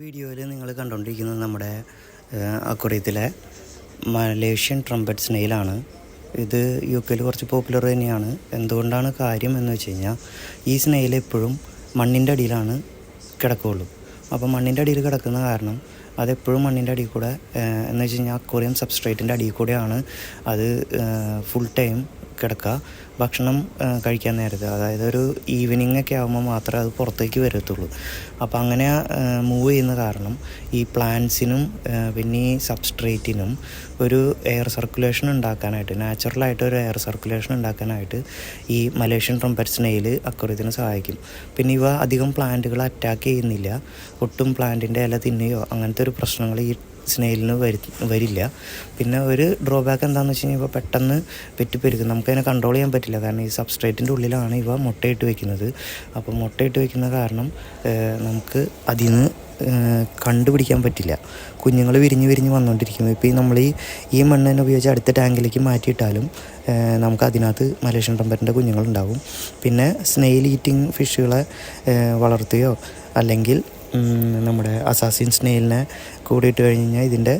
വീഡിയോയിൽ നിങ്ങൾ കണ്ടുകൊണ്ടിരിക്കുന്നത് നമ്മുടെ അക്വേറിയത്തിലെ മലേഷ്യൻ ട്രംപറ്റ് സ്നെയിലാണ്. ഇത് UK-ൽ കുറച്ച് പോപ്പുലർ തന്നെയാണ്. എന്തുകൊണ്ടാണ് കാര്യം എന്ന് വെച്ച് കഴിഞ്ഞാൽ ഈ സ്നെയിൽ എപ്പോഴും മണ്ണിൻ്റെ അടിയിലാണ് കിടക്കുകയുള്ളൂ. അപ്പോൾ മണ്ണിൻ്റെ അടിയിൽ കിടക്കുന്ന കാരണം അതെപ്പോഴും മണ്ണിൻ്റെ അടിയിൽ കൂടെ എന്ന് വെച്ച് കഴിഞ്ഞാൽ അക്വേറിയം സബ്സ്ട്രേറ്റിൻ്റെ അടിയിൽ കൂടെയാണ് അത് ഫുൾ ടൈം കിടക്കുക. ഭക്ഷണം കഴിക്കാൻ നേരത്ത്, അതായത് ഒരു ഈവനിങ് ഒക്കെ ആകുമ്പോൾ മാത്രമേ അത് പുറത്തേക്ക് വരത്തുള്ളൂ. അപ്പോൾ അങ്ങനെ മൂവ് ചെയ്യുന്ന കാരണം ഈ പ്ലാന്റ്സിനും പിന്നെ ഈ സബ്സ്ട്രേറ്റിനും ഒരു എയർ സർക്കുലേഷൻ ഉണ്ടാക്കാനായിട്ട്, നാച്ചുറലായിട്ട് ഒരു എയർ സർക്കുലേഷൻ ഉണ്ടാക്കാനായിട്ട് ഈ മലേഷ്യൻ ട്രംപറ്റ് സ്നെയിൽ അക്വേറിയത്തിന് സഹായിക്കും. പിന്നെ ഇവ അധികം പ്ലാന്റുകൾ അറ്റാക്ക് ചെയ്യുന്നില്ല. ഒട്ടും പ്ലാന്റിൻ്റെ ഇല തിന്നുകയോ അങ്ങനത്തെ ഒരു പ്രശ്നങ്ങൾ ഈ സ്നെയിലിന് വരില്ല. പിന്നെ ഒരു ഡ്രോബാക്ക് എന്താണെന്ന് വെച്ച് കഴിഞ്ഞാൽ ഇവ പെട്ടെന്ന് പെറ്റുപെരുക്കും. നമുക്കതിനെ കൺട്രോൾ ചെയ്യാൻ പറ്റില്ല, കാരണം ഈ സബ്സ്ട്രേറ്റിൻ്റെ ഉള്ളിലാണ് ഇവ മുട്ടയിട്ട് വയ്ക്കുന്നത്. അപ്പോൾ മുട്ടയിട്ട് വയ്ക്കുന്ന കാരണം നമുക്ക് അതിൽ നിന്ന് കണ്ടുപിടിക്കാൻ പറ്റില്ല. കുഞ്ഞുങ്ങൾ വിരിഞ്ഞ് വന്നുകൊണ്ടിരിക്കുന്നു. ഇപ്പോൾ നമ്മൾ ഈ മണ്ണ് തന്നെ ഉപയോഗിച്ച് അടുത്ത ടാങ്കിലേക്ക് മാറ്റിയിട്ടാലും നമുക്ക് അതിനകത്ത് മലേഷ്യൻ ട്രംപറ്റിൻ്റെ കുഞ്ഞുങ്ങളുണ്ടാവും. പിന്നെ സ്നെയിൽ ഈറ്റിംഗ് ഫിഷുകളെ വളർത്തുകയോ അല്ലെങ്കിൽ നമ്മുടെ അസാസിൻ സ്നെയിലിനെ കൂടിയിട്ട് കഴിഞ്ഞാൽ ഇതിൻ്റെ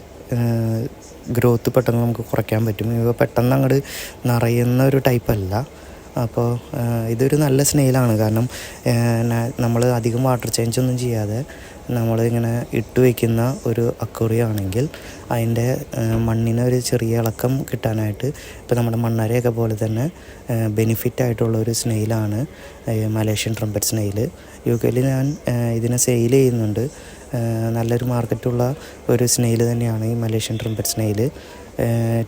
ഗ്രോത്ത് പെട്ടെന്ന് നമുക്ക് കുറയ്ക്കാൻ പറ്റും. ഇവ പെട്ടെന്ന് അങ്ങോട്ട് നിറയുന്ന ഒരു ടൈപ്പല്ല. അപ്പോൾ ഇതൊരു നല്ല സ്നെയിലാണ്. കാരണം നമ്മൾ അധികം വാട്ടർ ചേഞ്ച് ഒന്നും ചെയ്യാതെ നമ്മളിങ്ങനെ ഇട്ട് വയ്ക്കുന്ന ഒരു അക്വേറിയം ആണെങ്കിൽ അതിൻ്റെ മണ്ണിന് ഒരു ചെറിയ ഇളക്കം കിട്ടാനായിട്ട് ഇപ്പോൾ നമ്മുടെ മണ്ണരയൊക്കെ പോലെ തന്നെ ബെനിഫിറ്റായിട്ടുള്ള ഒരു സ്നെയിലാണ് മലേഷ്യൻ ട്രംപറ്റ് സ്നെയിൽ. UK-ൽ ഞാൻ ഇതിനെ സെയിൽ ചെയ്യുന്നുണ്ട്. നല്ലൊരു മാർക്കറ്റുള്ള ഒരു സ്നെയിൽ തന്നെയാണ് ഈ മലേഷ്യൻ ട്രംപറ്റ് സ്നെയിൽ.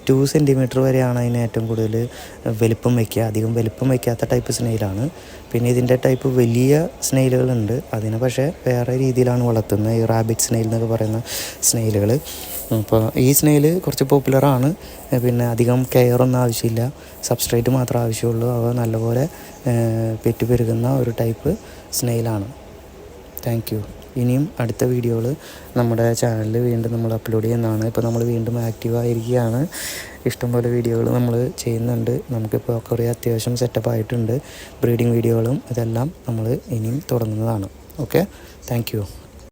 2 സെൻറ്റിമീറ്റർ വരെയാണ് അതിന് ഏറ്റവും കൂടുതൽ വലിപ്പം വയ്ക്കുക. അധികം വലിപ്പം വയ്ക്കാത്ത ടൈപ്പ് സ്നെയിലാണ്. പിന്നെ ഇതിൻ്റെ ടൈപ്പ് വലിയ സ്നെയിലുകളുണ്ട്, അതിനെ പക്ഷേ വേറെ രീതിയിലാണ് വളർത്തുന്നത്, ഈ റാബിറ്റ് സ്നെയിൽ എന്നൊക്കെ പറയുന്ന സ്നെയിലുകൾ. അപ്പോൾ ഈ സ്നെയിൽ കുറച്ച് പോപ്പുലറാണ്. പിന്നെ അധികം കെയറൊന്നും ആവശ്യമില്ല, സബ്സ്ട്രേറ്റ് മാത്രമേ ആവശ്യമുള്ളൂ. അവ നല്ലപോലെ പെറ്റുപെരുകുന്ന ഒരു ടൈപ്പ് സ്നെയിലാണ്. Thank you. ഇനിയും അടുത്ത വീഡിയോകൾ നമ്മുടെ ചാനലിൽ വീണ്ടും നമ്മൾ അപ്ലോഡ് ചെയ്യുന്നതാണ്. ഇപ്പോൾ നമ്മൾ വീണ്ടും ആക്റ്റീവായിരിക്കുകയാണ്. ഇഷ്ടംപോലെ വീഡിയോകൾ നമ്മൾ ചെയ്യുന്നുണ്ട്. നമുക്കിപ്പോൾ കുറേ അത്യാവശ്യം സെറ്റപ്പ് ആയിട്ടുണ്ട്. ബ്രീഡിങ് വീഡിയോകളും ഇതെല്ലാം നമ്മൾ ഇനിയും തുടങ്ങുന്നതാണ്. Okay, thank you.